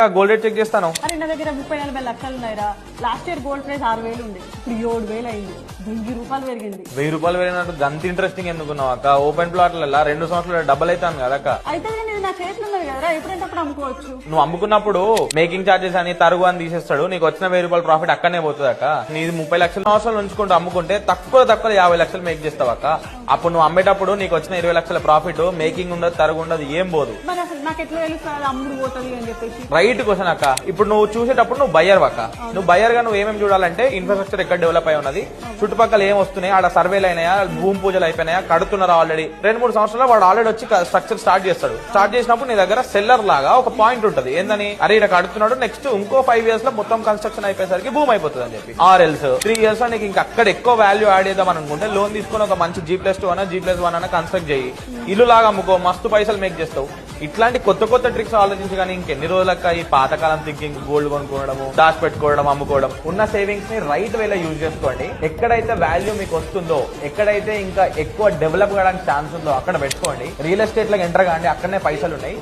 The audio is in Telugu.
గోల్డ్ రేట్ చెక్ చేస్తాను. అరే నా దగ్గర 30-40 లక్షలు ఉన్నాయిరా. లాస్ట్ ఇయర్ గోల్డ్ ప్రైస్ 6,000 ఉంది, ఇప్పుడు 7,000 అయింది. 1000 రూపాయలు పెరిగింది. 1000 రూపాయలు పెరిగినట్టు గంత ఇంట్రెస్టింగ్ ఎందుకున్నావు అక్క? ఓపెన్ ప్లాట్లలో 2 సంవత్సరాలు డబల్ అవుతాను కదా అక్క. అయితే నేను నా చేతిలో ఉన్నది కదరా, ఎప్పుడంటే అమ్ముకోవచ్చు. నువ్వు అమ్ముకున్నప్పుడు మేకింగ్ చార్జెస్ అని తరుగు అని తీసేస్తాడు, నీకు వచ్చిన 1000 రూపాయల ప్రాఫిట్ అక్కడనే పోతుంది అక్క. నీది 30 లక్షల సంవత్సరాలు ఉంచుకుంటూ అమ్ముకుంటే తక్కువ 50 లక్షలు మేక్ చేస్తావు అక్క. అప్పుడు నువ్వు అమ్మేటప్పుడు నీకు వచ్చిన 20 లక్షల ప్రాఫిట్ మేకింగ్ ఉండదు, తరుగు ఉండదు, ఏం పోదు. మరి అసలు నాకు ఎట్లా తెలుస్తుంది అమ్ముడు పోతుంది అని చెప్పేసి? రైట్ క్వశ్చన్ అక్క. ఇప్పుడు నువ్వు చూసేటప్పుడు నువ్వు బయ్యర్ అక్క. నువ్వు బయ్యర్ గా నువ్వు ఏమేమి చూడాలంటే ఇన్ఫ్రాస్ట్రక్చర్ ఎక్కడ డెవలప్ అయి ఉన్నది, చుట్టుపక్కల ఏం వస్తున్నాయి, ఆడ సర్వేలు అయినాయా, భూమి పూజలు అయిపోయినాయా, కడుతున్నారా ఆల్రెడీ. 2-3 సంవత్సరాలు వాడు ఆల్రెడీ వచ్చి స్ట్రక్చర్ స్టార్ట్ చేస్తాడు. స్టార్ట్ చేసినప్పుడు నీ దగ్గర సెల్లర్ లాగా ఒక పాయింట్ ఉంటుంది, ఏందని అరే ఇక్కడ కడుతున్నాడు, నెక్స్ట్ ఇంకో 5 years లో మొత్తం కన్స్ట్రక్షన్ అయిపోయేసరికి భూమి అయిపోతుంది అని చెప్పి. ఆర్ఎల్స్ 3 years లో నీకు ఇంకా అక్కడ ఎక్కువ వాల్యూ యాడ్ చేద్దాం అనుకుంటే లోన్ తీసుకుని ఒక మంచి G+2 అన్న G+1 అన్న కన్స్ట్రక్ట్ చేయి, ఇల్లు లాగా అమ్ముకో, మస్తు పైసలు మేక్ చేస్తావు. ఇట్లాంటి కొత్త కొత్త ట్రిక్స్ ఆలోచించి కానీ ఇంకెన్ని రోజులక్క ఈ పాతకాలం థింకింగ్, గోల్డ్ కొనుక్కోవడము, దాచి పెట్టుకోవడం, అమ్ముకోవడం. ఉన్న సేవింగ్స్ ని రైట్ వేలో యూజ్ చేసుకోండి. ఎక్కడైతే వాల్యూ మీకు వస్తుందో, ఎక్కడైతే ఇంకా ఎక్కువ డెవలప్ కావడానికి ఛాన్స్ ఉందో అక్కడ పెట్టుకోండి. రియల్ ఎస్టేట్ లో ఎంటర్ కాండి, అక్కడనే పైసలు ఉన్నాయి.